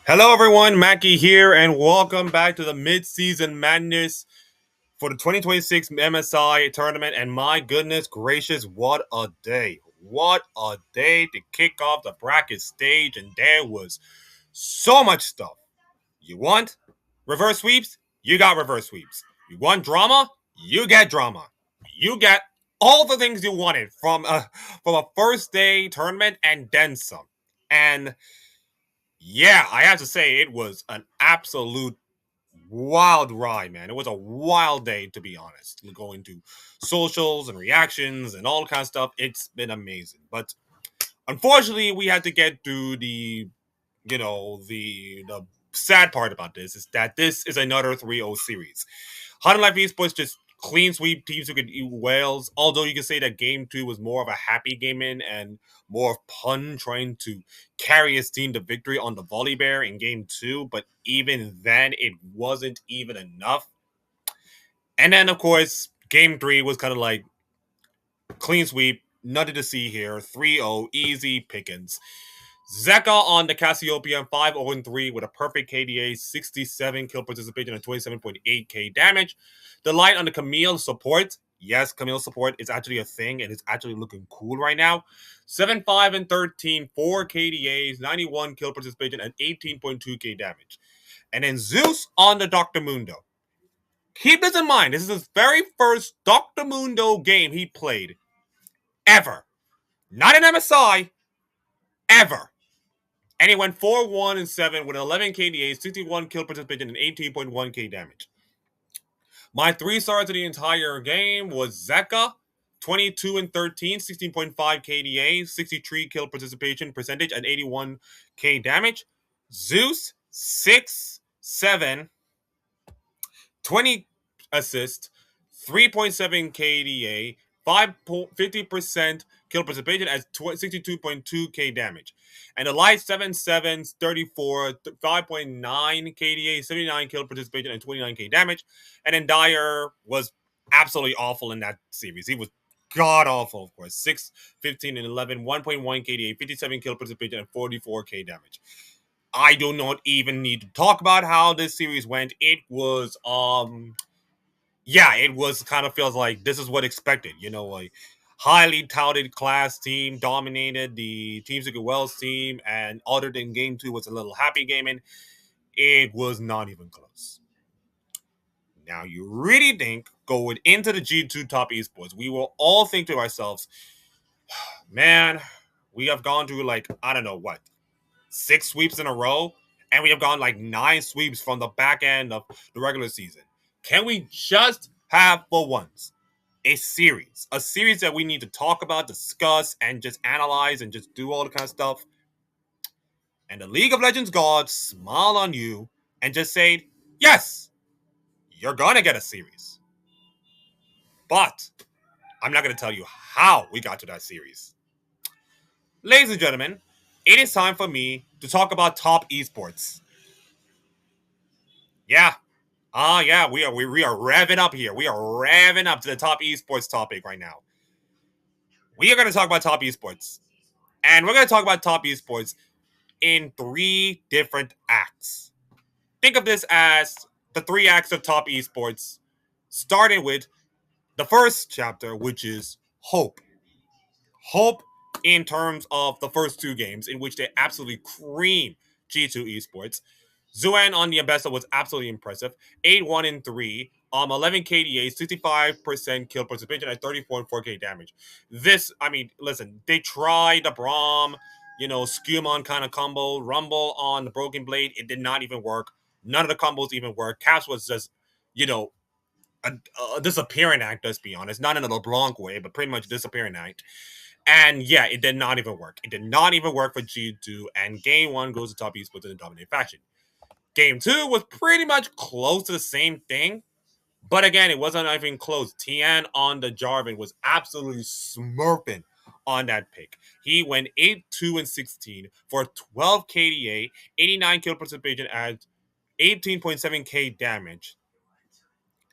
Hello, everyone. Mackie here, and welcome back to the mid-season madness for the 2026 MSI tournament. And my goodness gracious, what a day! What a day to kick off the bracket stage, and there was so much stuff. You want reverse sweeps? You got reverse sweeps. You want drama? You get drama. You get all the things you wanted from a first day tournament and then some. And yeah, I have to say it was an absolute wild ride, man. It was a wild day, to be honest. Going to socials and reactions and all kind of stuff. It's been amazing. But unfortunately, we had to get to the sad part about this is that this is another 3-0 series. Hot Life Esports just clean sweep teams who could eat whales. Although you can say that game two was more of a happy game in and more of Pun trying to carry his team to victory on the Volley Bear in game two, but even then it wasn't even enough. And then of course, game three was kind of like clean sweep, nothing to see here. 3-0, easy pickings. Zeka on the Cassiopeia 5-0-3 with a perfect KDA, 67 kill participation, and 27.8k damage. The light on the Camille support. Yes, Camille support is actually a thing and it's actually looking cool right now. 7-5-13, 4 KDAs, 91 kill participation, and 18.2k damage. And then Zeus on the Dr. Mundo. Keep this in mind, this is his very first Dr. Mundo game he played ever. Not an MSI, ever. And he went 4-1-7 with 11 KDAs, 61 kill participation, and 18.1k damage. My 3 stars of the entire game was Zeka, 22-13, 16.5 KDA, 63 kill participation percentage, and 81k damage. Zeus, 6-7, 20 assists, 3.7 KDA, 50% kill participation at 62.2k damage. And the Light 7-7, 34, 5.9 KDA, 79 kill participation, and 29k damage. And then Dyer was absolutely awful in that series. He was god awful, of course. 6, 15, and 11, 1.1 KDA, 57 kill participation, and 44k damage. I do not even need to talk about how this series went. It was it was kind of feels like this is what expected, like highly touted class team dominated the Team Secret Wells team, and other than game two was a little happy gaming. It was not even close. Now you really think going into the G2 top esports, we will all think to ourselves, man, we have gone through like, I don't know what, 6 sweeps in a row, and we have gone like 9 sweeps from the back end of the regular season. Can we just have for once a series that we need to talk about, discuss, and just analyze and just do all the kind of stuff? And the League of Legends gods smile on you and just say, yes, you're gonna get a series. But I'm not gonna tell you how we got to that series. Ladies and gentlemen, it is time for me to talk about top esports. Yeah. Yeah, we are revving up here. We are revving up to the top esports topic right now. We are going to talk about top esports. And we're going to talk about top esports in 3 different acts. Think of this as the 3 acts of top esports, starting with the first chapter, which is Hope. Hope in terms of the first 2 games, in which they absolutely cream G2 esports. Zuan on the Ambessa was absolutely impressive. 8-1-3, 11 KDA, 65% kill participation at 34.4k damage. This, I mean, listen, they tried the Braum, Skewmon kind of combo, Rumble on the Broken Blade. It did not even work. None of the combos even worked. Caps was just, you know, a disappearing act, let's be honest. Not in a LeBlanc way, but pretty much disappearing act. And yeah, it did not even work. It did not even work for G2, and game 1 goes to top esports in a dominant fashion. Game 2 was pretty much close to the same thing, but again, it wasn't even close. Tian on the Jarvan was absolutely smurfing on that pick. He went 8-2-16 for 12 KDA, 89 kill participation at 18.7k damage.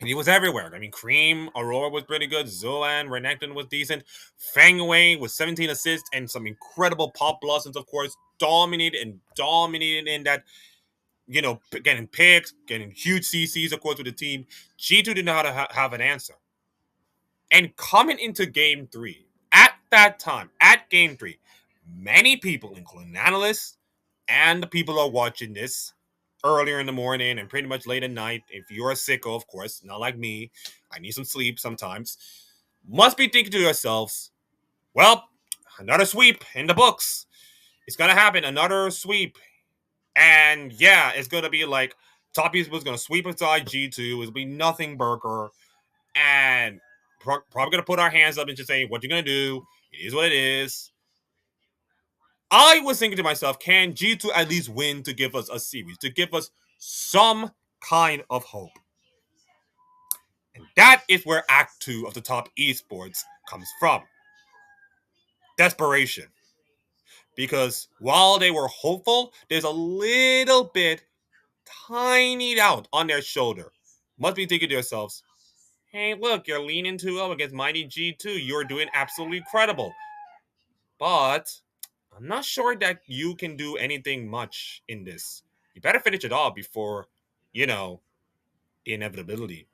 And he was everywhere. I mean, Cream, Aurora was pretty good. Zoan, Renekton was decent. Feng Wei with 17 assists and some incredible pop blossoms, of course. Dominated in that getting picks, getting huge CCs, of course, with the team. G2 did not have an answer. And coming into game three, at that time, at game three, many people, including analysts and the people who are watching this earlier in the morning and pretty much late at night, if you're a sicko, of course, not like me, I need some sleep sometimes, must be thinking to yourselves, well, another sweep in the books. It's going to happen, another sweep. And yeah, it's going to be like Top East was going to sweep aside G2. It'll be nothing burger. And probably going to put our hands up and just say, what you're going to do, it is what it is. I was thinking to myself, can G2 at least win to give us a series, to give us some kind of hope? And that is where Act 2 of the Top Esports comes from. Desperation. Because while they were hopeful, there's a little bit tiny doubt on their shoulder. Must be thinking to yourselves, hey, look, you're leaning 2-0 against Mighty G2. You're doing absolutely incredible. But I'm not sure that you can do anything much in this. You better finish it all before, the inevitability.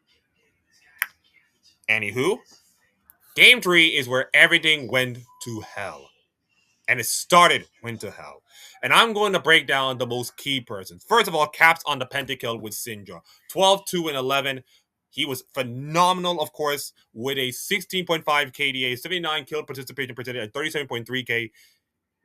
Anywho, game 3 is where everything went to hell. And it went to hell. And I'm going to break down the most key persons. First of all, Caps on the pentakill with Syndra. 12, 2, and 11. He was phenomenal, of course, with a 16.5 KDA, 79 kill participation percentage at 37.3K.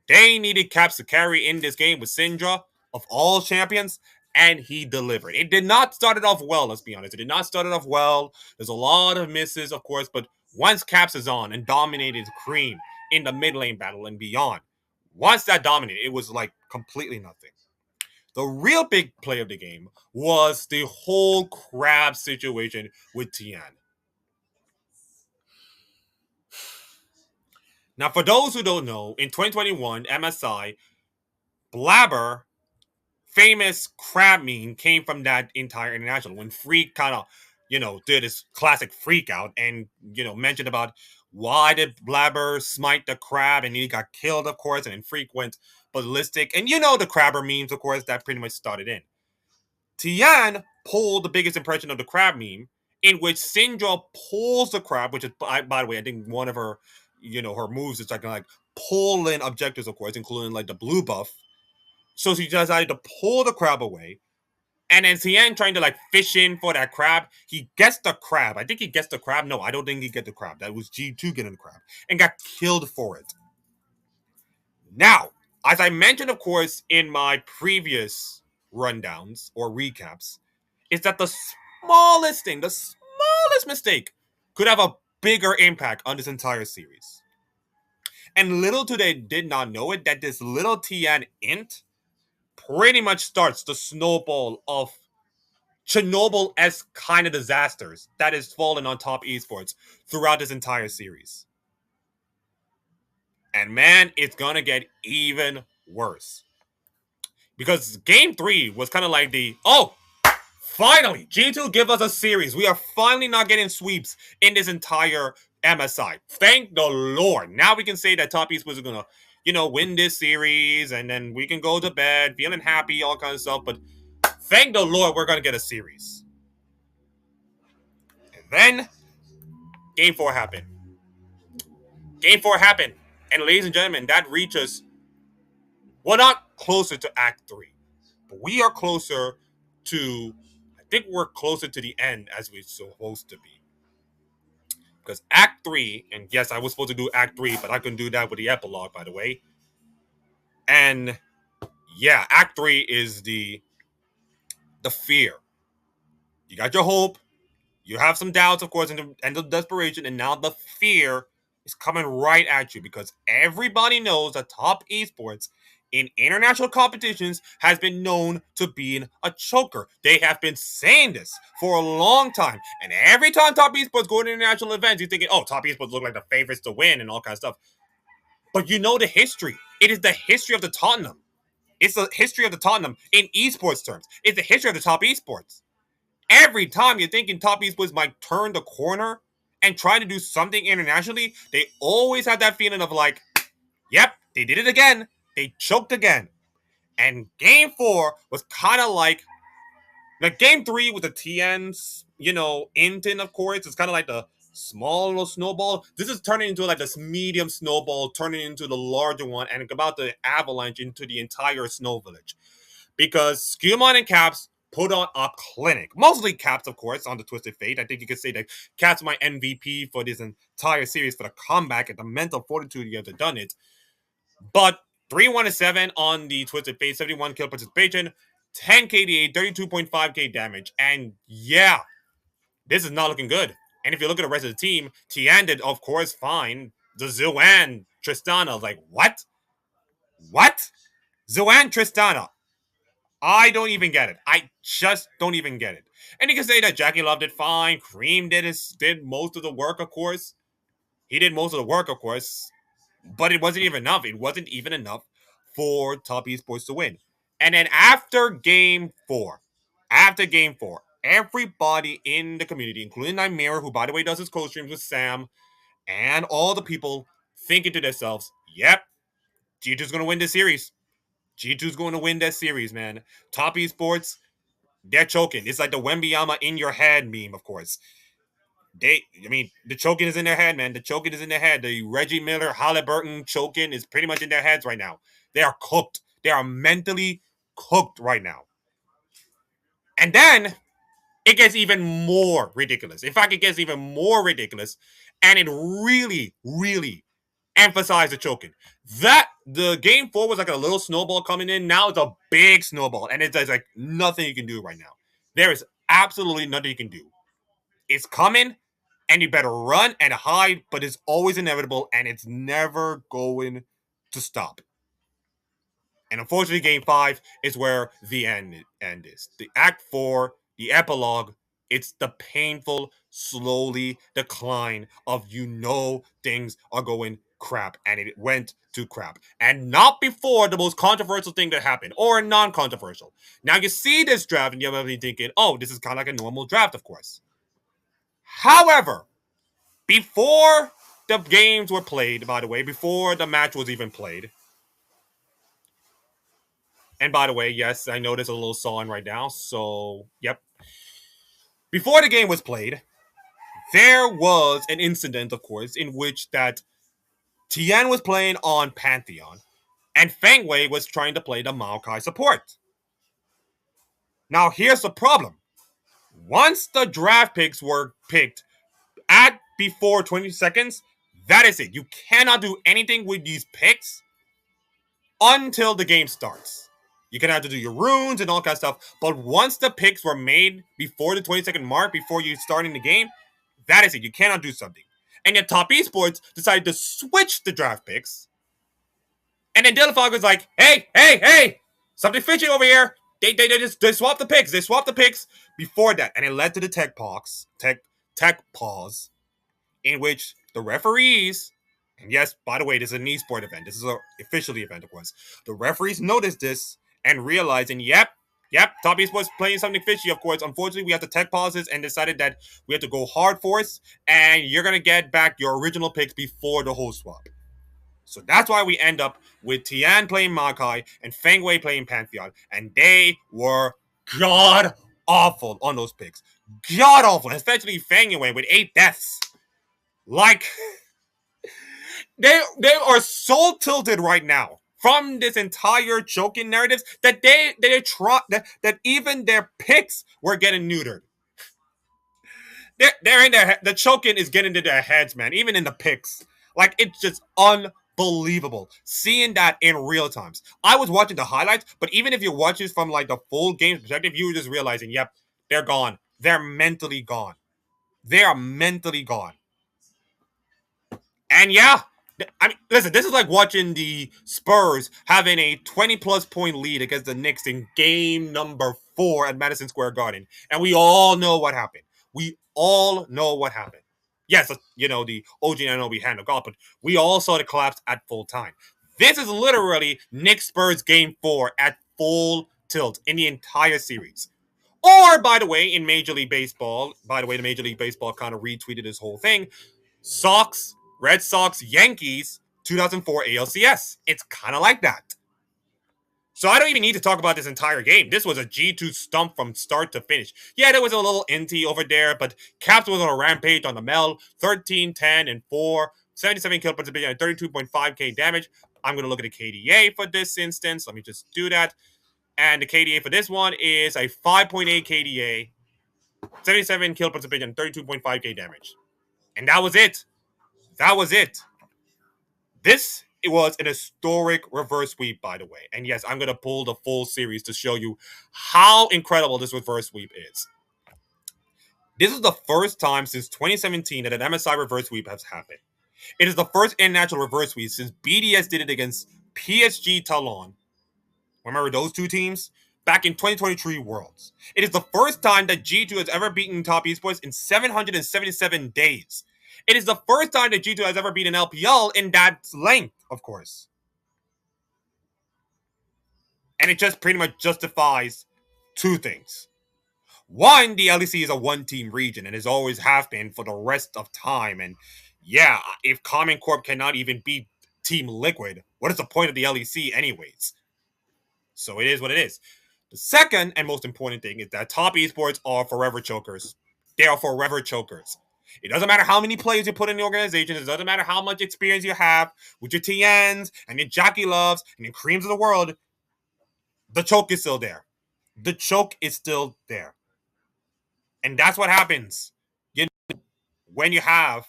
They needed Caps to carry in this game with Syndra, of all champions, and he delivered. It did not start it off well, let's be honest. It did not start it off well. There's a lot of misses, of course, but once Caps is on and dominated Cream in the mid lane battle and beyond, once that dominated, it was like completely nothing. The real big play of the game was the whole crab situation with Tian. Now, for those who don't know, in 2021, MSI, Blabber famous crab meme came from that entire international when Freak kind of, did his classic freak out and, mentioned about why did Blabber smite the crab and he got killed, of course, and then Freak went ballistic. And the crabber memes, of course, that pretty much started in. Tian pulled the biggest impression of the crab meme, in which Syndra pulls the crab, which is, by the way, I think one of her, her moves is like pull in objectives, of course, including like the blue buff. So she decided to pull the crab away. And then Tian trying to like fish in for that crab. He gets the crab. I think he gets the crab. No, I don't think he get the crab. That was G2 getting the crab. And got killed for it. Now, as I mentioned, of course, in my previous rundowns or recaps, is that the smallest thing, the smallest mistake could have a bigger impact on this entire series. And little do they did not know it, that this little Tian int pretty much starts the snowball of Chernobyl-esque kind of disasters that is fallen on Top Esports throughout this entire series. And man, it's gonna get even worse. Because game 3 was kind of like finally, G2 give us a series. We are finally not getting sweeps in this entire MSI. Thank the Lord. Now we can say that Top Esports is gonna, win this series, and then we can go to bed feeling happy, all kinds of stuff. But thank the Lord we're gonna get a series. And then Game 4 happened. Game 4 happened. And ladies and gentlemen, that reaches, well, not closer to Act 3, but we are closer to, I think we're closer to the end as we're supposed to be. Because Act 3, and yes, I was supposed to do Act 3, but I couldn't do that with the epilogue, by the way. And yeah, Act 3 is the fear. You got your hope, you have some doubts, of course, and the desperation, and now the fear is coming right at you because everybody knows that Top Esports in international competitions has been known to being a choker. They have been saying this for a long time. And every time Top Esports go to international events, you're thinking, oh, Top Esports look like the favorites to win and all kinds of stuff. But you know the history. It is the history of the Tottenham. It's the history of the Tottenham in esports terms. It's the history of the Top Esports. Every time you're thinking Top Esports might turn the corner and try to do something internationally, they always have that feeling of like, yep, they did it again. They choked again. And game 4 was kind of like game 3 with the TNs, inting, of course. It's kind of like the small little snowball. This is turning into like this medium snowball, turning into the larger one, and about to avalanche into the entire snow village. Because Skewmon and Caps put on a clinic. Mostly Caps, of course, on the Twisted Fate. I think you could say that Caps my MVP for this entire series for the comeback and the mental fortitude you have done it. But 3-1-7 on the Twisted Fate, 71 kill participation, 10 KDA, 32.5k damage. And yeah, this is not looking good. And if you look at the rest of the team, Tian did, of course, fine. The Zoan, Tristana, like, what? What? Zoan, Tristana. I don't even get it. I just don't even get it. And you can say that Jackie Love did fine. Cream did most of the work, of course. He did most of the work, of course. But it wasn't even enough. It wasn't even enough for Top Esports to win. And then after game four, everybody in the community, including Nightmare, who by the way does his co-streams with Sam, and all the people thinking to themselves, yep, G2's gonna win this series. G2's going to win that series, man. Top Esports, they're choking. It's like the Wembiyama in your head meme, of course. The choking is in their head, man. The choking is in their head. The Reggie Miller, Halliburton choking is pretty much in their heads right now. They are cooked. They are mentally cooked right now. And then it gets even more ridiculous. In fact, it gets even more ridiculous. And it really, really emphasized the choking. That the game 4 was like a little snowball coming in. Now it's a big snowball. And there's like nothing you can do right now. There is absolutely nothing you can do. It's coming, and you better run and hide, but it's always inevitable, and it's never going to stop. And unfortunately, game 5 is where the end is. The act 4, the epilogue, it's the painful, slowly decline of things are going crap, and it went to crap. And not before the most controversial thing that happened, or non-controversial. Now you see this draft, and you might be thinking, oh, this is kind of like a normal draft, of course. However, before the games were played, by the way, before the match was even played, and by the way, yes, I know there's a little song right now, so yep. Before the game was played, there was an incident, of course, in which that Tian was playing on Pantheon, and Feng Wei was trying to play the Maokai support. Now, here's the problem. Once the draft picks were picked at before 20 seconds, that is it. You cannot do anything with these picks until the game starts. You can have to do your runes and all kind of stuff, but once the picks were made before the 20-second mark, before you starting the game, that is it. You cannot do something. And yet Top Esports decided to switch the draft picks. And then Delafog was like, hey, something fishy over here. They swapped the picks. They swapped the picks before that. And it led to the tech pause, in which the referees, and yes, by the way, this is an esport event. This is an official event, of course. The referees noticed this and realizing, yep, Top Esports playing something fishy, of course. Unfortunately, we have to tech pauses and decided that we have to go hard force, and you're going to get back your original picks before the whole swap. So that's why we end up with Tian playing Makai and Feng Wei playing Pantheon. And they were god awful on those picks. God awful, especially Feng Wei with 8 deaths. Like, they are so tilted right now from this entire choking narratives that that even their picks were getting neutered. They're in their the choking is getting into their heads, man. Even in the picks, like it's just unbelievable seeing that in real times. I was watching the highlights, but even if you watch this from like the full game perspective, you were just realizing, yep, they're gone. They're mentally gone. They are mentally gone. And yeah, I mean, listen, this is like watching the Spurs having a 20-plus point lead against the Knicks in game number 4 at Madison Square Garden. And we all know what happened. We all know what happened. Yes, the OG and NOB hand of God, but we all saw the collapse at full time. This is literally Knicks Spurs game 4 at full tilt in the entire series. Or, by the way, in Major League Baseball, the Major League Baseball kind of retweeted this whole thing. Red Sox, Yankees, 2004 ALCS. It's kind of like that. So I don't even need to talk about this entire game. This was a G2 stump from start to finish. Yeah, there was a little inty over there, but Caps was on a rampage on the Mel. 13, 10, and 4. 77 kill participation and 32.5k damage. I'm going to look at the KDA for this instance. Let me just do that. And the KDA for this one is a 5.8 KDA, 77 kill participation, and 32.5k damage. And that was it. That was it. This it was an historic reverse sweep, by the way. And yes, I'm going to pull the full series to show you how incredible this reverse sweep is. This is the first time since 2017 that an MSI reverse sweep has happened. It is the first international reverse sweep since BDS did it against PSG Talon. Remember those two teams? Back in 2023 Worlds. It is the first time that G2 has ever beaten Top Esports in 777 days. It is the first time that G2 has ever beaten LPL in that length, of course. And it just pretty much justifies two things. One, the LEC is a one-team region and has always have been for the rest of time. And yeah, if Common Corp cannot even beat Team Liquid, what is the point of the LEC anyways? So it is what it is. The second and most important thing is that top esports are forever chokers. They are forever chokers. It doesn't matter how many players you put in the organization. It doesn't matter how much experience you have with your TNs and your Jackie Loves and your Creams of the world. The choke is still there. The choke is still there. And that's what happens when you have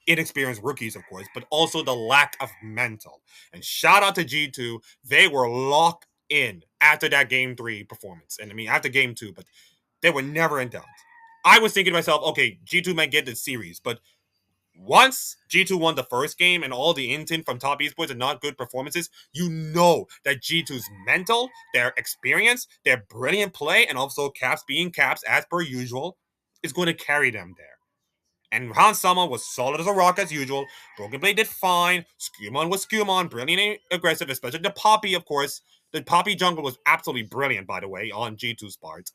inexperienced rookies, of course, but also the lack of mental. And shout out to G2. They were locked in after that game 3 performance. And I mean, after game 2, but they were never in doubt. I was thinking to myself, okay, G2 might get this series, but once G2 won the first game and all the intent from top esports and not good performances, you know that G2's mental, their experience, their brilliant play, and also Caps being Caps as per usual, is going to carry them there. And Hans Sama was solid as a rock as usual. Broken Blade did fine. Skumon was Skumon, brilliant and aggressive, especially the Poppy, of course. The Poppy jungle was absolutely brilliant, by the way, on G2's part.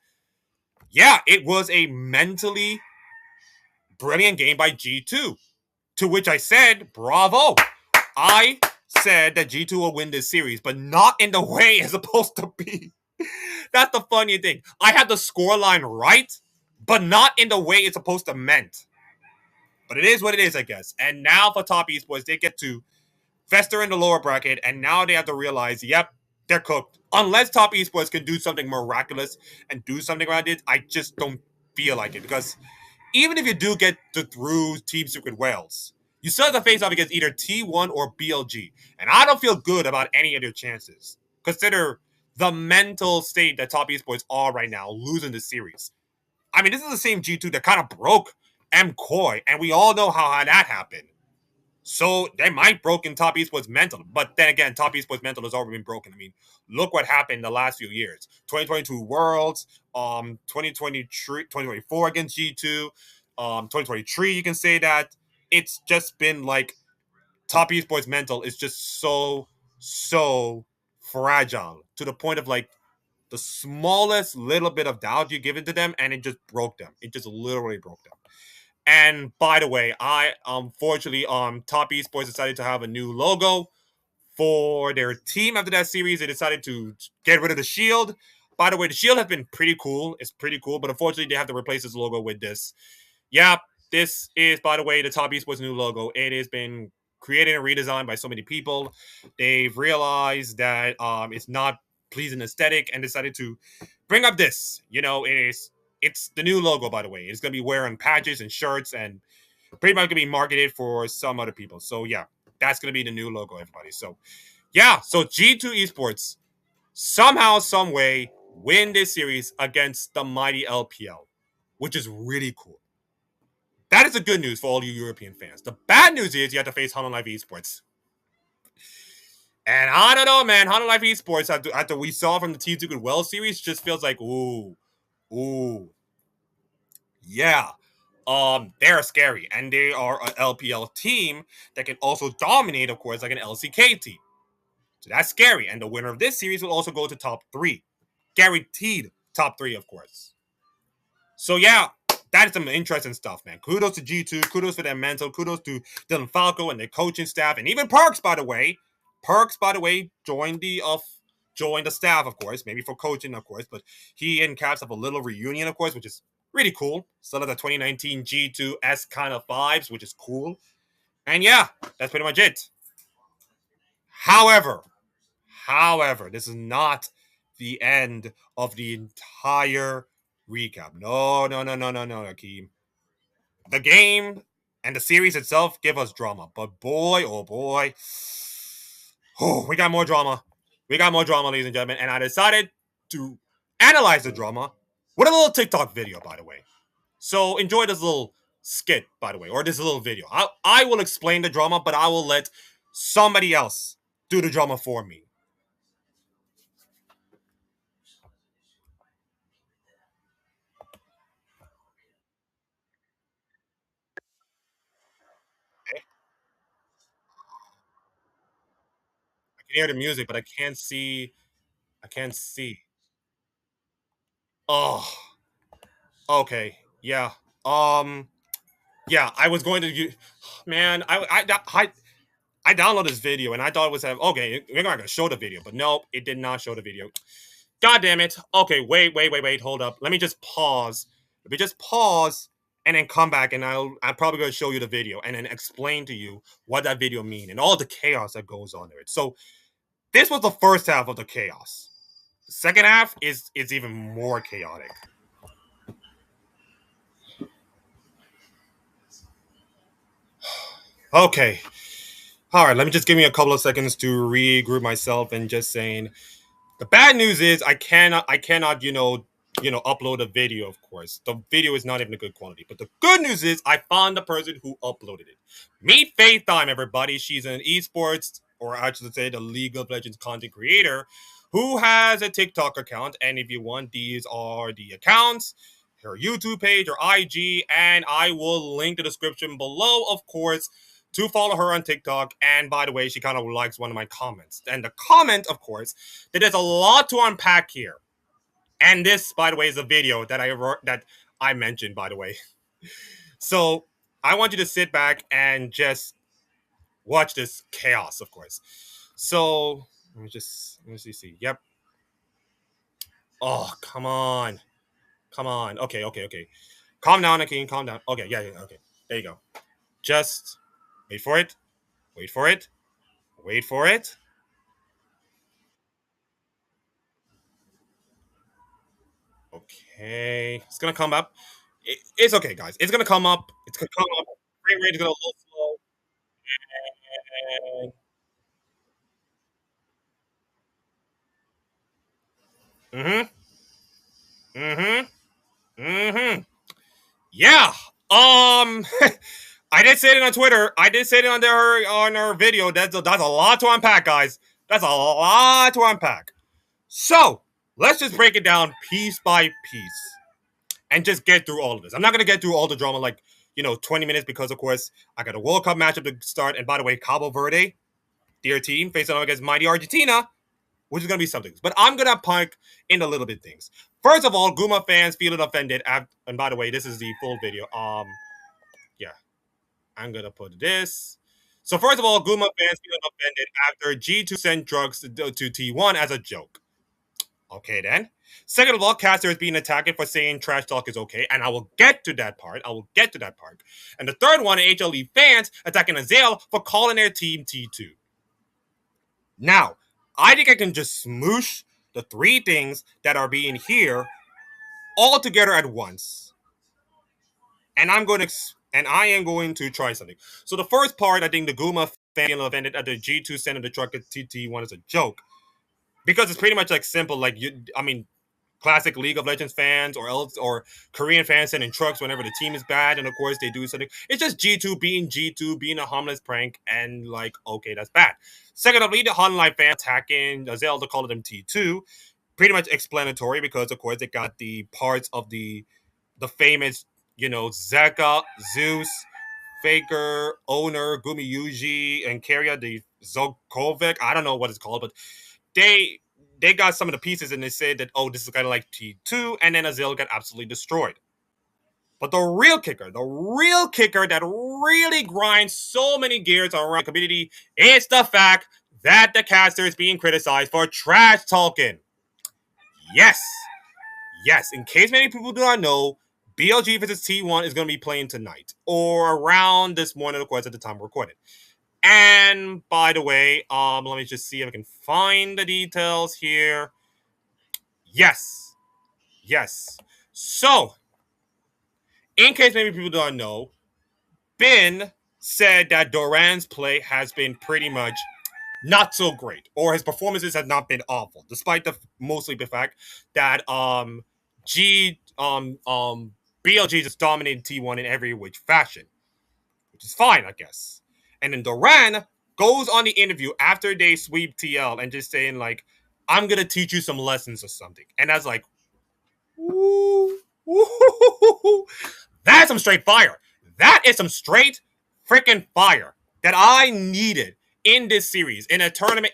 Yeah, it was a mentally brilliant game by G2. To which I said, bravo. I said that G2 will win this series, but not in the way it's supposed to be. That's the funny thing. I had the scoreline right, but not in the way it's supposed to meant. But it is what it is, I guess. And now for top esports, they get to fester in the lower bracket, and now they have to realize, yep, they're cooked. Unless top esports can do something miraculous and do something around it, I just don't feel like it. Because even if you do get through Team Secret Wales, you still have to face off against either T1 or BLG. And I don't feel good about any of their chances. Consider the mental state that top esports are right now, losing the series. I mean, this is the same G2 that kind of broke MCoy, and we all know how that happened. So they might broken top esports mental, but then again, top esports mental has already been broken. I mean, look what happened the last few years: 2022 Worlds, 2023, 2024 against G2, 2023. You can say that it's just been like top esports mental is just so fragile to the point of like the smallest little bit of doubt you give it to them, and it just broke them. It just literally broke them. And by the way, I unfortunately Top Esports decided to have a new logo for their team after that series. They decided to get rid of the shield. By the way, the shield has been pretty cool. It's pretty cool, but unfortunately, they have to replace this logo with this. Yeah, this is, by the way, the Top Esports new logo. It has been created and redesigned by so many people. They've realized that it's not pleasing aesthetic and decided to bring up this. You know, it's the new logo, by the way. It's gonna be wearing patches and shirts and pretty much gonna be marketed for some other people. So yeah, that's gonna be the new logo, everybody. So yeah, so G2 Esports somehow, some way win this series against the mighty LPL, which is really cool. That is the good news for all you European fans. The bad news is you have to face Honor Life Esports. And I don't know, man. Honor Life Esports, after we saw from the Team Secret Well series, just feels like, ooh, yeah. They're scary, and they are an LPL team that can also dominate, of course, like an LCK team. So that's scary. And the winner of this series will also go to top 3. Guaranteed top 3, of course. So yeah, that is some interesting stuff, man. Kudos to G2. Kudos for their mental. Kudos to Dylan Falco and their coaching staff. And even Perks, by the way. Perks, by the way, joined the join the staff, of course, maybe for coaching, of course. But he and Caps have a little reunion, of course, which is really cool. Still have the 2019 G2S kind of vibes, which is cool. And yeah, that's pretty much it. However, this is not the end of the entire recap. No, no, no, no, no, no, Akeem. The game and the series itself give us drama, but boy, oh boy, oh, we got more drama. We got more drama, ladies and gentlemen, and I decided to analyze the drama with a little TikTok video, by the way. So enjoy this little skit, by the way, or this little video. I will explain the drama, but I will let somebody else do the drama for me. Okay? I can hear the music, but I can't see. I can't see. Oh, okay, yeah. Um, yeah. I was going to. Man, I downloaded this video and I thought it was okay. We're not gonna show the video, but nope, it did not show the video. God damn it. Okay, wait. Hold up. Let me just pause. Let me just pause and then come back and I'm probably gonna show you the video and then explain to you what that video mean and all the chaos that goes on there. So this was the first half of the chaos. The second half is even more chaotic. Okay. All right, let me just give me a couple of seconds to regroup myself and just saying the bad news is I cannot upload a video, of course. The video is not even a good quality. But the good news is I found the person who uploaded it. Meet Faith Time, everybody. She's an esports, or I should say the League of Legends content creator who has a TikTok account. And if you want, these are the accounts, her YouTube page, her IG, and I will link the description below, of course, to follow her on TikTok. And by the way, she kind of likes one of my comments. And the comment, of course, that there's a lot to unpack here. And this, by the way, is a video that I mentioned, by the way. So I want you to sit back and just watch this chaos, of course. So let me see. Yep. Oh, come on. Come on. Okay. Calm down, Akeem. Calm down. Okay, yeah. Okay. There you go. Just wait for it. Wait for it. Wait for it. Okay. It's gonna come up. It's okay, guys. It's gonna come up. It's gonna come up. Frame rate is gonna go a little slow. And mm-hmm. Yeah. I did say it on Twitter. I did say it on her video. That's a lot to unpack, guys. That's a lot to unpack. So let's just break it down piece by piece and just get through all of this. I'm not gonna get through all the drama like 20 minutes because of course I got a World Cup matchup to start. And by the way, Cabo Verde, dear team, facing off against mighty Argentina, which is going to be something. But I'm going to punk in a little bit things. First of all, Guma fans feeling offended. And by the way, this is the full video. Yeah, I'm going to put this. So first of all, Guma fans feeling offended after G2 sent drugs to T1 as a joke. Okay, then. Second of all, Caster is being attacked for saying trash talk is okay, and I will get to that part. And the third one, HLE fans attacking Azale for calling their team T2. Now, I think I can just smoosh the three things that are being here all together at once. And I am going to try something. So the first part, I think the Guma fan offended at the G2 sending the truck at TT1 is a joke. Because it's pretty much like simple, classic League of Legends fans or Korean fans sending trucks whenever the team is bad, and of course they do something. It's just G2 being a harmless prank, and okay, that's bad. Secondly, the Honline fan attacking Zelda, calling them T2, pretty much explanatory because of course they got the parts of the famous Zeka, Zeus, Faker, Owner, Gumi Yuji, and Karya, the Zokovic. I don't know what it's called, but they got some of the pieces and they said that, oh, this is kind of like T2, and then Azil got absolutely destroyed. But the real kicker that really grinds so many gears around the community is the fact that the caster is being criticized for trash talking. Yes. Yes. In case many people do not know, BLG versus T1 is going to be playing tonight or around this morning, of course, at the time we're recording. And by the way, let me just see if I can find the details here. Yes. Yes. So, in case maybe people don't know, Ben said that Duran's play has been pretty much not so great, or his performances have not been awful, despite the mostly the fact that G BLG just dominated T1 in every which fashion, which is fine, I guess. And then Duran goes on the interview after they sweep TL and just saying like, "I'm gonna teach you some lessons or something," and that's like, ooh, ooh, that's some straight fire. That is some straight freaking fire that I needed in this series, in a tournament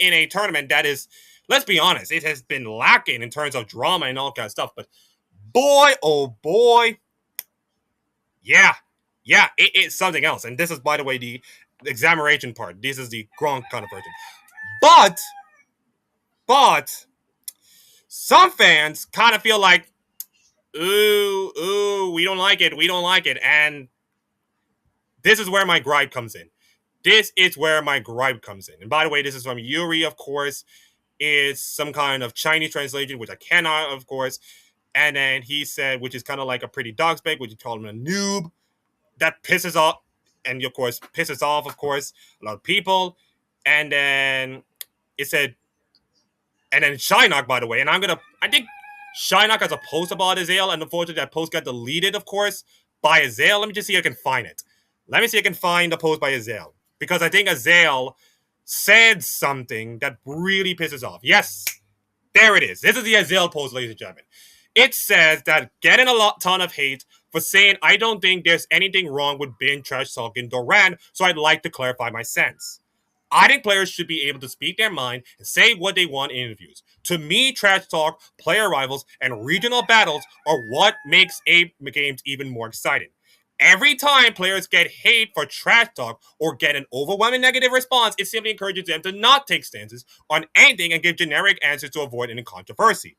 that is, let's be honest, it has been lacking in terms of drama and all kind of stuff. But boy, oh boy, yeah, yeah, it's something else. And this is, by the way, the examination part. This is the Gronk kind of version. But some fans kind of feel like, ooh, we don't like it, and this is where my gripe comes in. And by the way, this is from Yuri, of course. It's some kind of Chinese translation, which I cannot, of course. And then he said, which is kind of like a pretty dog spec, which you call him a noob. That pisses off, and of course, of course, a lot of people. And then it said, and then Shinnok, by the way, and I think Shinnok has a post about Azale, and unfortunately that post got deleted, of course, by Azale. Let me just see if I can find it. Let me see if I can find the post by Azale. Because I think Azale said something that really pisses off. Yes, there it is. This is the Azale post, ladies and gentlemen. It says that getting a ton of hate for saying I don't think there's anything wrong with being trash talking Duran, so I'd like to clarify my sense. I think players should be able to speak their mind and say what they want in interviews. To me, trash talk, player rivals, and regional battles are what makes games even more exciting. Every time players get hate for trash talk or get an overwhelming negative response, it simply encourages them to not take stances on anything and give generic answers to avoid any controversy.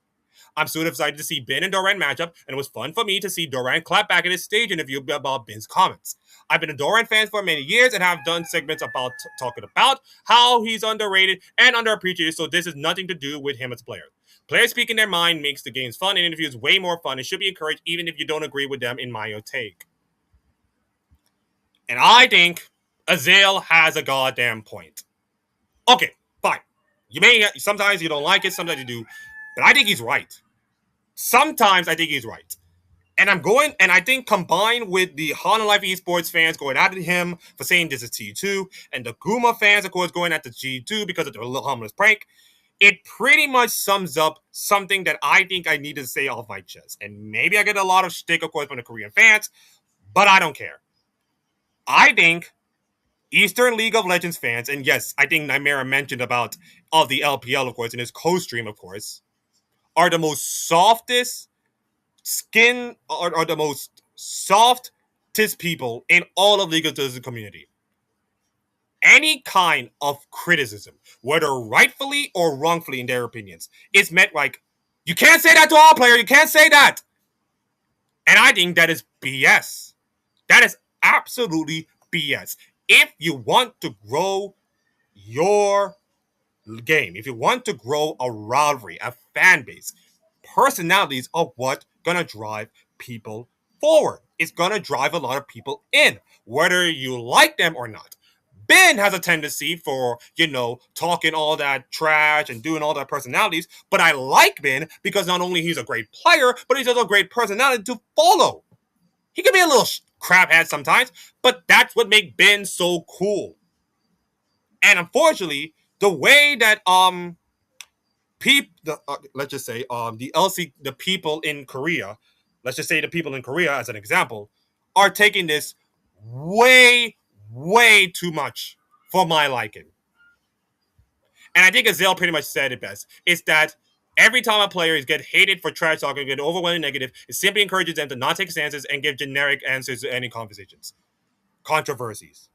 I'm super excited to see Ben and Doran matchup, and it was fun for me to see Doran clap back in his stage interview about Ben's comments. I've been a Doran fan for many years and have done segments about talking about how he's underrated and underappreciated, so this is nothing to do with him as a player. Players speaking their mind makes the games fun and interviews way more fun and should be encouraged even if you don't agree with them, in my take. And I think Azale has a goddamn point. Okay, fine. Sometimes you don't like it, sometimes you do, but I think he's right. Sometimes I think he's right. And I think combined with the Holland Life Esports fans going after him for saying this is T2, and the Guma fans, of course, going after G2 because of their little harmless prank, it pretty much sums up something that I think I need to say off my chest. And maybe I get a lot of shtick, of course, from the Korean fans, but I don't care. I think Eastern League of Legends fans, and yes, I think Nightmare mentioned about of the LPL, of course, in his co-stream, of course, are the most softest skin are the most softest people in all of League of Legends community. Any kind of criticism, whether rightfully or wrongfully in their opinions, is meant like, you can't say that to all player, you can't say that. And I think that is BS. That is absolutely BS. If you want to grow your game, if you want to grow a rivalry, a fan base, personalities are what gonna drive people forward. It's gonna drive a lot of people in, whether you like them or not. Ben has a tendency for, talking all that trash and doing all that personalities, but I like Ben because not only he's a great player, but he's also a great personality to follow. He can be a little craphead sometimes, but that's what makes Ben so cool. And unfortunately, the way that let's just say the people in Korea, let's just say the people in Korea as an example, are taking this way, way too much for my liking. And I think Azale pretty much said it best. It's that every time a player is get hated for trash talking, get overwhelming negative, it simply encourages them to not take stances and give generic answers to any conversations, controversies.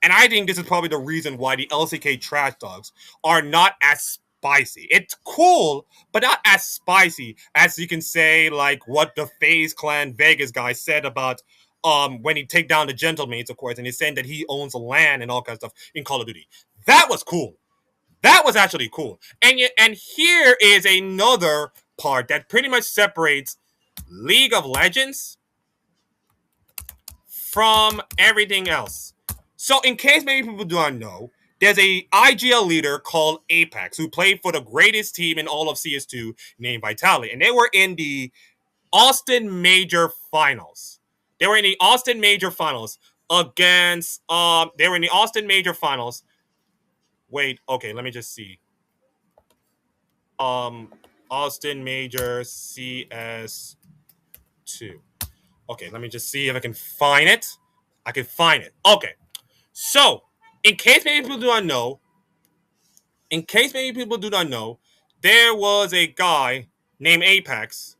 And I think this is probably the reason why the LCK trash dogs are not as spicy. It's cool, but not as spicy as you can say, like what the FaZe Clan Vegas guy said about when he take down the Gentlemates, of course, and he's saying that he owns land and all kinds of stuff in Call of Duty. That was cool. That was actually cool. And here is another part that pretty much separates League of Legends from everything else. So, in case maybe people do not know, there's a IGL leader called Apex who played for the greatest team in all of CS2 named Vitality, and they were in the Austin Major Finals. They were in the Austin Major Finals against. They were in the Austin Major Finals. Wait, okay, let me just see. Um, Austin Major CS2. Okay, let me just see if I can find it. I can find it. Okay. So, in case maybe people do not know, there was a guy named Apex.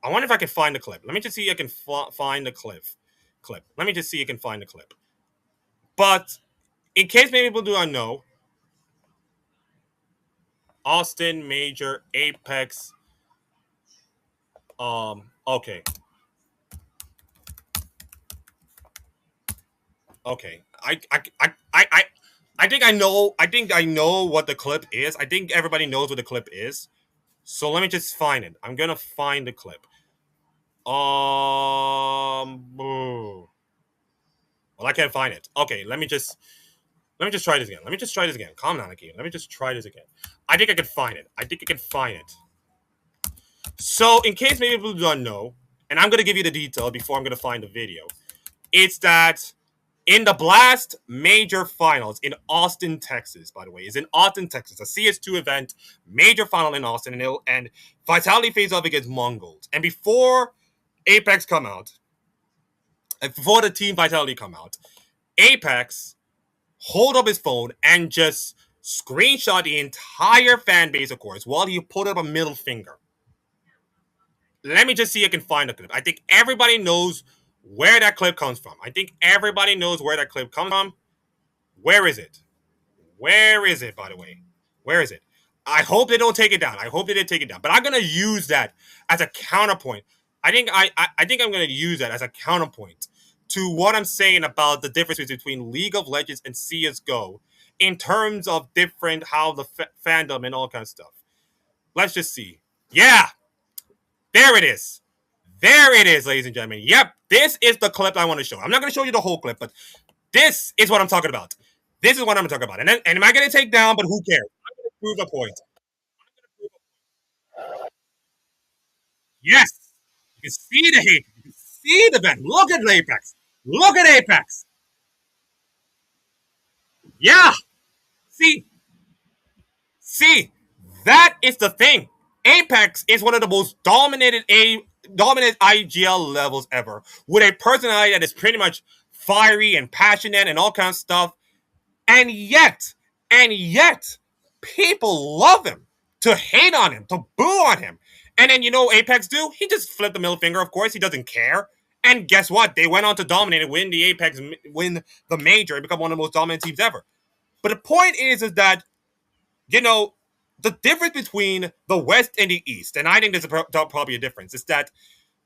I wonder if I can find the clip. Let me just see if I can find the clip. Let me just see if I can find the clip. But in case maybe people do not know, Austin Major Apex. Okay. Okay. I think I know. I think I know what the clip is. I think everybody knows what the clip is. So let me just find it. I'm gonna find the clip. Well, I can't find it. Okay, let me just try this again. Let me just try this again. Calm down, again. Let me just try this again. I think I can find it. I think I can find it. So, in case maybe people don't know, and I'm gonna give you the detail before I'm gonna find the video, it's that in the Blast Major Finals in Austin, Texas, by the way, is in Austin, Texas, a CS2 event, major final in Austin, and Vitality faced off against Mongols. And before Apex come out, and before the team Vitality come out, Apex hold up his phone and just screenshot the entire fan base, of course, while he put up a middle finger. Let me just see if I can find the clip. I think everybody knows where that clip comes from. I think everybody knows where that clip comes from. Where is it? Where is it, by the way? Where is it? I hope they don't take it down. I hope they didn't take it down. But I'm gonna use that as a counterpoint. I think I'm gonna use that as a counterpoint to what I'm saying about the difference between League of Legends and CS:GO in terms of different how the fandom and all kinds of stuff. Let's just see. Yeah, there it is. There it is, ladies and gentlemen. Yep, this is the clip I want to show. I'm not going to show you the whole clip, but this is what I'm talking about. This is what I'm talking about. And am I going to take down? But who cares? I'm going to prove a point. Yes, you can see the hate. You can see the bend. Look at Apex. Look at Apex. Yeah. See, see, that is the thing. Apex is one of the most dominant IGL levels ever, with a personality that is pretty much fiery and passionate and all kinds of stuff. And yet, and yet, people love him, to hate on him, to boo on him. And then you know Apex do? He just flipped the middle finger, of course. He doesn't care. And guess what? They went on to dominate and win the major, and become one of the most dominant teams ever. But the point is that, you know, the difference between the West and the East, and I think there's probably a difference, is that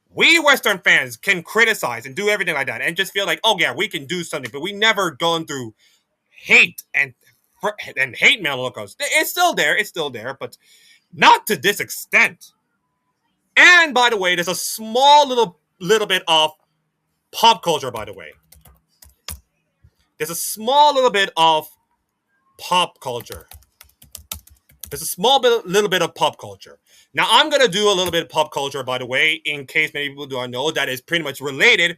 we Western fans can criticize and do everything like that and just feel like, oh yeah, we can do something, but we never gone through hate and hate mail. It's still there. It's still there, but not to this extent. And by the way, there's a small little bit of pop culture. By the way, there's a small little bit of pop culture. There's a little bit of pop culture. Now I'm gonna do a little bit of pop culture, by the way, in case many people don't know, that is pretty much related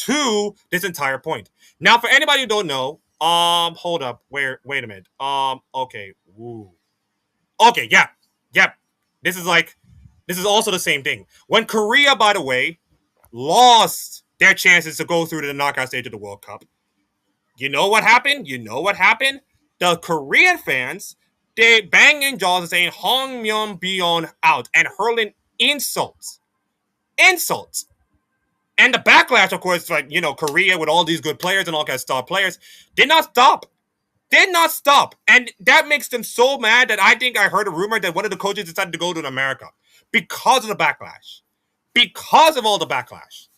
to this entire point. Now, for anybody who don't know, hold up, wait a minute, okay, woo, okay, yeah, this is also the same thing. When Korea, by the way, lost their chances to go through to the knockout stage of the World Cup, you know what happened? The Korean fans, they banging jaws and saying Hong Myung Byeon out and hurling insults. And the backlash, of course, like, Korea with all these good players and all kinds of star players, did not stop. Did not stop. And that makes them so mad that I think I heard a rumor that one of the coaches decided to go to America because of the backlash. Because of all the backlash.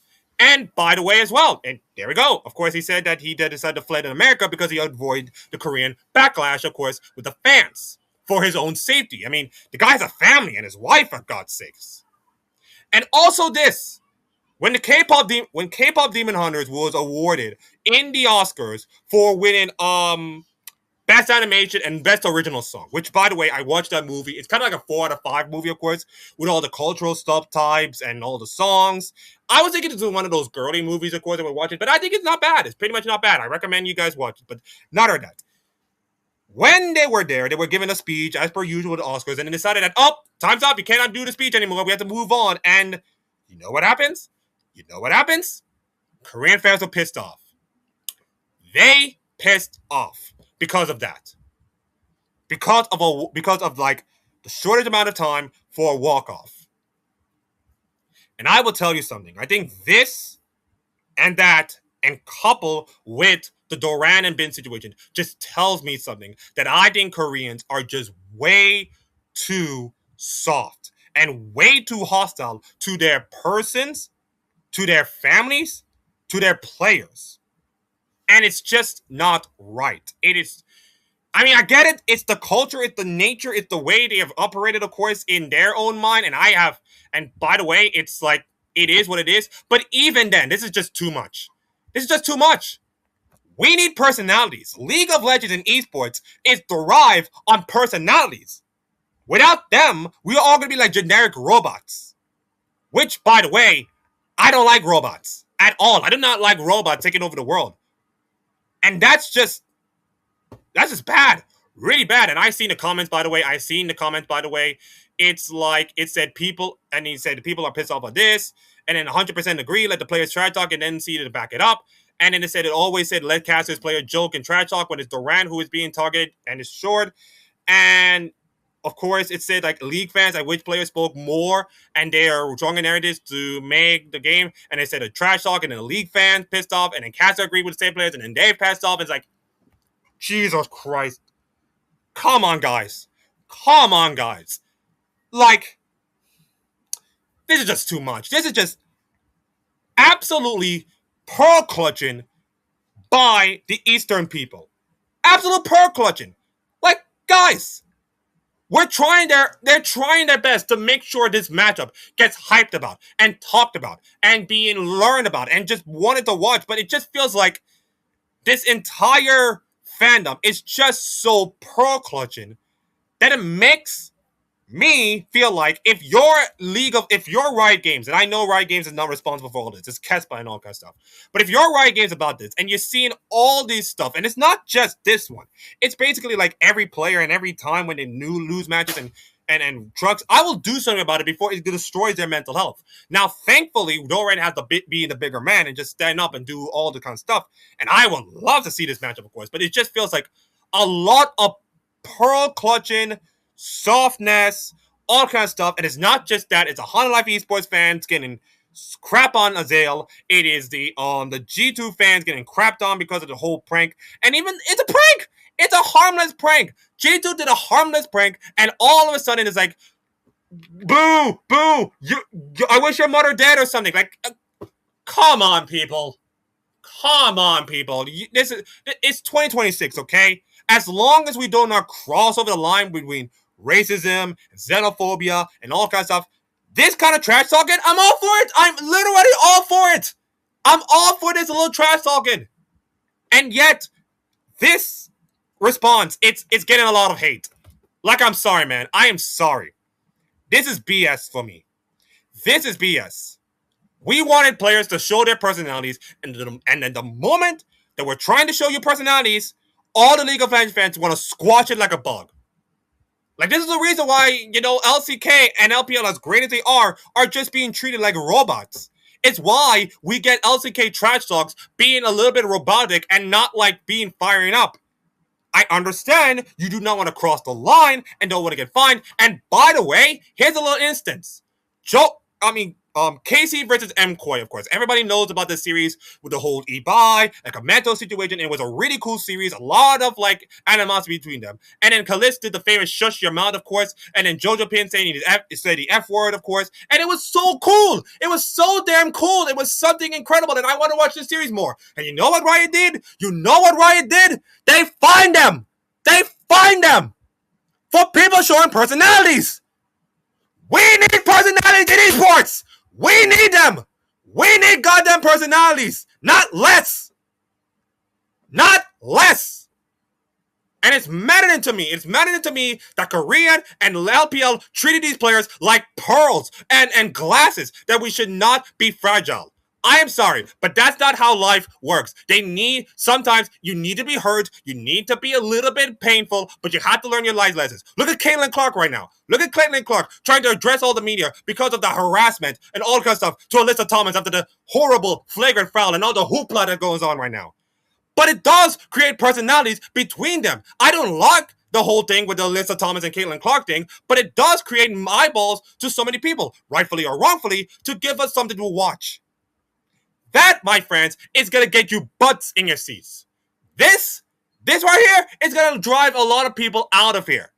And by the way, as well, and there we go. Of course, he said that he decided to flee to America because he avoided the Korean backlash, of course, with the fans for his own safety. I mean, the guy has a family and his wife, for God's sakes. And also this, when K-pop Demon Hunters was awarded in the Oscars for winning Best Animation and Best Original Song, which, by the way, I watched that movie. It's kind of like a 4 out of 5 movie, of course, with all the cultural subtypes and all the songs. I was thinking to do one of those girly movies, of course, that we're watching, but I think it's not bad. It's pretty much not bad. I recommend you guys watch it, but not only that. When they were there, they were giving a speech, as per usual, at the Oscars, and then decided that, time's up, you cannot do the speech anymore, we have to move on, and you know what happens? Korean fans were pissed off. They pissed off because of that. Because of like the shortage amount of time for a walk-off. And I will tell you something. I think this and that, and coupled with the Doran and Bin situation, just tells me something that I think Koreans are just way too soft and way too hostile to their persons, to their families, to their players. And it's just not right. It is. I mean, I get it. It's the culture, it's the nature, it's the way they have operated, of course, in their own mind. And by the way, it's like, it is what it is. But even then, this is just too much. This is just too much. We need personalities. League of Legends and esports is derived on personalities. Without them, we are all going to be like generic robots. Which, by the way, I don't like robots at all. I do not like robots taking over the world. And that's just bad. Really bad. And I've seen the comments, by the way. It's like, it said people, and he said the people are pissed off at this, and then 100% agree, let the players trash talk, and then see to back it up. And then it always said, let casters play a joke and trash talk when it's Durant who is being targeted and is short. And of course, it said like league fans, like which players spoke more, and they are stronger narratives to make the game. And they said a trash talk, and then the league fans pissed off, and then caster agreed with the same players, and then they passed off. It's like, Jesus Christ. Come on, guys. Like, this is just too much. This is just absolutely pearl clutching by the Eastern people. Absolute pearl clutching. Like, guys, they're trying their best to make sure this matchup gets hyped about and talked about and being learned about and just wanted to watch. But it just feels like this entire fandom is just so pearl clutching that it makes me feel like if your Riot Games, and I know Riot Games is not responsible for all this, it's Kespa and all kind of stuff, but if your Riot Games about this and you're seeing all these stuff, and it's not just this one, it's basically like every player and every time when they lose matches and trucks, I will do something about it before it destroys their mental health. Now, thankfully, Doran has to be the bigger man and just stand up and do all the kind of stuff, and I would love to see this matchup, of course, but it just feels like a lot of pearl clutching, softness, all kind of stuff. And it's not just that, it's 100 Life Esports fans getting crap on Azael. It is the G2 fans getting crapped on because of the whole prank. And even, it's a prank! It's a harmless prank! G2 did a harmless prank, and all of a sudden it's like, boo! I wish your mother dead or something. Like, come on, people. It's 2026, okay? As long as we do not cross over the line between racism, xenophobia, and all kinds of stuff, this kind of trash talking, I'm all for it. I'm literally all for it. I'm all for this little trash talking. And yet, this response, it's getting a lot of hate. Like, I'm sorry, man. I am sorry. This is BS for me. This is BS. We wanted players to show their personalities, and then the moment that we're trying to show you personalities, all the League of Legends fans want to squash it like a bug. Like, this is the reason why, LCK and LPL, as great as they are just being treated like robots. It's why we get LCK trash talks being a little bit robotic and not like being firing up. I understand you do not want to cross the line and don't want to get fined. And by the way, here's a little instance. Casey versus MCoy, of course. Everybody knows about this series with the whole Ibai, like a mental situation. It was a really cool series. A lot of like animosity between them. And then Kalis did the famous shush your mouth, of course. And then Jojo Pin saying said the F word, of course. And it was so cool. It was so damn cool. It was something incredible. And I want to watch this series more. And you know what Riot did? You know what Riot did? They fined them. They fined them for people showing personalities. We need personalities in esports. We need them. We need goddamn personalities. Not less. Not less. And it's maddening to me. It's maddening to me that Korean and LPL treated these players like pearls and glasses, that we should not be fragile. I am sorry, but that's not how life works. Sometimes you need to be hurt, you need to be a little bit painful, but you have to learn your life lessons. Look at Caitlin Clark right now. Look at Caitlin Clark trying to address all the media because of the harassment and all that kind of stuff to Alyssa Thomas after the horrible flagrant foul and all the hoopla that goes on right now. But it does create personalities between them. I don't like the whole thing with the Alyssa Thomas and Caitlin Clark thing, but it does create eyeballs to so many people, rightfully or wrongfully, to give us something to watch. That, my friends, is going to get you butts in your seats. This right here is going to drive a lot of people out of here.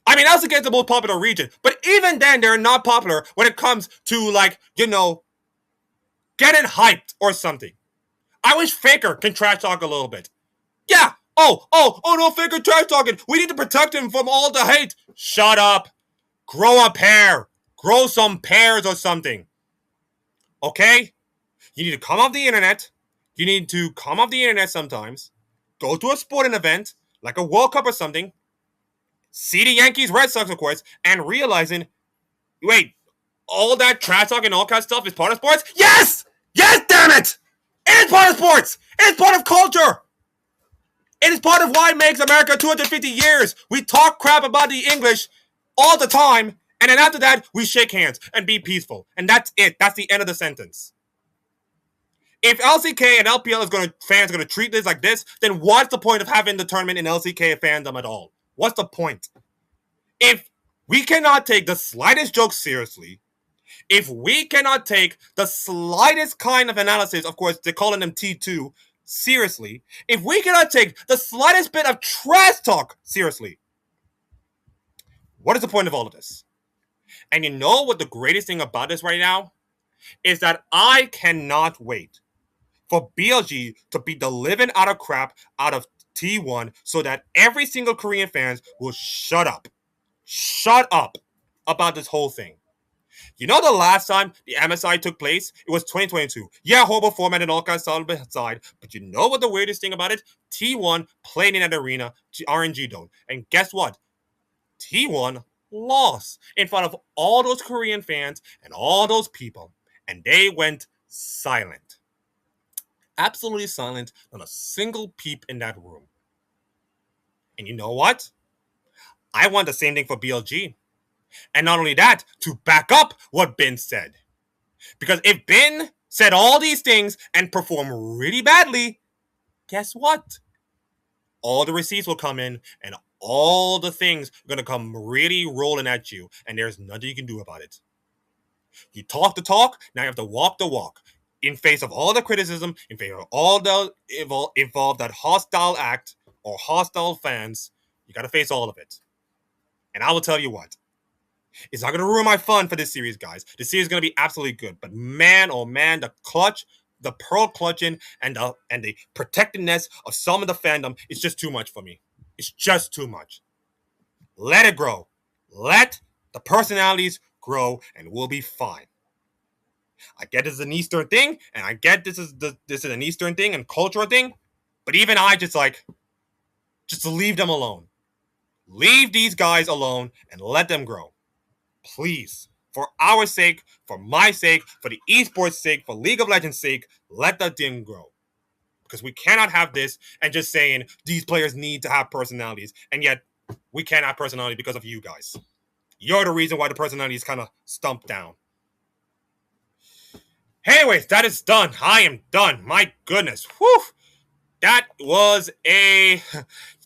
I mean, LCK is the most popular region, but even then, they're not popular when it comes to, like, you know, getting hyped or something. I wish Faker can trash talk a little bit. Yeah. Oh, no, Faker trash talking. We need to protect him from all the hate. Shut up. Grow a pair. Grow some pears or something. Okay? You need to come off the internet. You need to come off the internet sometimes. Go to a sporting event, like a World Cup or something. See the Yankees, Red Sox, of course, and realizing, wait, all that trash talk and all kind of stuff is part of sports? Yes! Yes, damn it! It is part of sports! It is part of culture! It is part of why it makes America 250 years. We talk crap about the English all the time, and then after that, we shake hands and be peaceful. And that's it. That's the end of the sentence. If LCK and LPL fans are going to treat this like this, then what's the point of having the tournament in LCK fandom at all? What's the point? If we cannot take the slightest joke seriously, if we cannot take the slightest kind of analysis, of course, they're calling them T2, seriously, if we cannot take the slightest bit of trash talk seriously, what is the point of all of this? And you know what the greatest thing about this right now is that I cannot wait for BLG to beat the living out of crap out of T1 so that every single Korean fans will shut up about this whole thing. You know, the last time the MSI took place, it was 2022. Yeah, horrible format and all kinds of stuff aside, but you know what the weirdest thing about it? T1 played in that arena, RNG Dome, and guess what? T1 lost in front of all those Korean fans and all those people, and they went silent. Absolutely silent, not a single peep in that room. And you know what? I want the same thing for BLG. And not only that, to back up what Ben said. Because if Ben said all these things and performed really badly, guess what? All the receipts will come in and all the things are going to come really rolling at you. And there's nothing you can do about it. You talk the talk, now you have to walk the walk. In face of all the criticism, in favor of all the involved that hostile act or hostile fans, you got to face all of it. And I will tell you what. It's not going to ruin my fun for this series, guys. This series is going to be absolutely good. But man, oh man, the pearl clutching, and the protectiveness of some of the fandom is just too much for me. It's just too much. Let it grow. Let the personalities grow, and we'll be fine. I get this is an Eastern thing, and I get this is an Eastern thing and cultural thing, but even I just leave them alone. Leave these guys alone and let them grow. Please, for our sake, for my sake, for the esports sake, for League of Legends sake, let that thing grow. Because we cannot have this and just saying these players need to have personalities, and yet we can't have personality because of you guys. You're the reason why the personality is kind of stumped down. Anyways, that is done. I am done. My goodness. Whew. That was a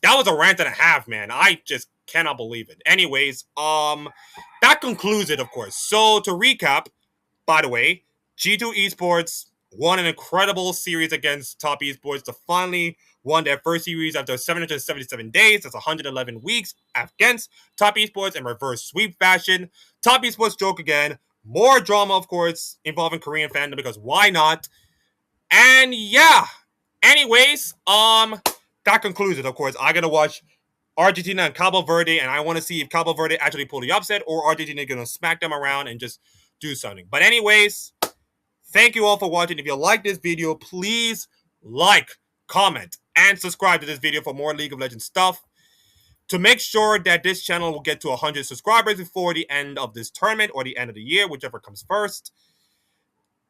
rant and a half, man. I just cannot believe it. Anyways, that that concludes it, of course. So to recap, by the way, G2 Esports won an incredible series against Top Esports to finally won their first series after 777 days. That's 111 weeks against Top Esports in reverse sweep fashion. Top Esports joke again. More drama, of course, involving Korean fandom because why not? And yeah. Anyways, that concludes it, of course. I gotta watch Argentina and Cabo Verde, and I want to see if Cabo Verde actually pull the upset or Argentina gonna smack them around and just do something. But anyways, thank you all for watching. If you like this video, please like, comment, and subscribe to this video for more League of Legends stuff to make sure that this channel will get to 100 subscribers before the end of this tournament or the end of the year, whichever comes first.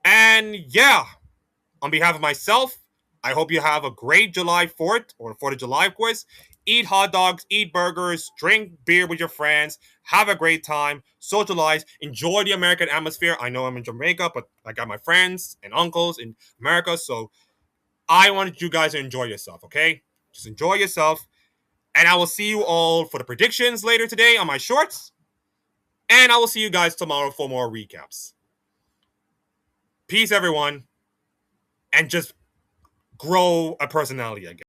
And yeah, on behalf of myself, I hope you have a great July 4th or 4th of July, of course. Eat hot dogs, eat burgers, drink beer with your friends, have a great time, socialize, enjoy the American atmosphere. I know I'm in Jamaica, but I got my friends and uncles in America, so I wanted you guys to enjoy yourself, okay? Just enjoy yourself, and I will see you all for the predictions later today on my shorts, and I will see you guys tomorrow for more recaps. Peace, everyone, and just grow a personality, I guess.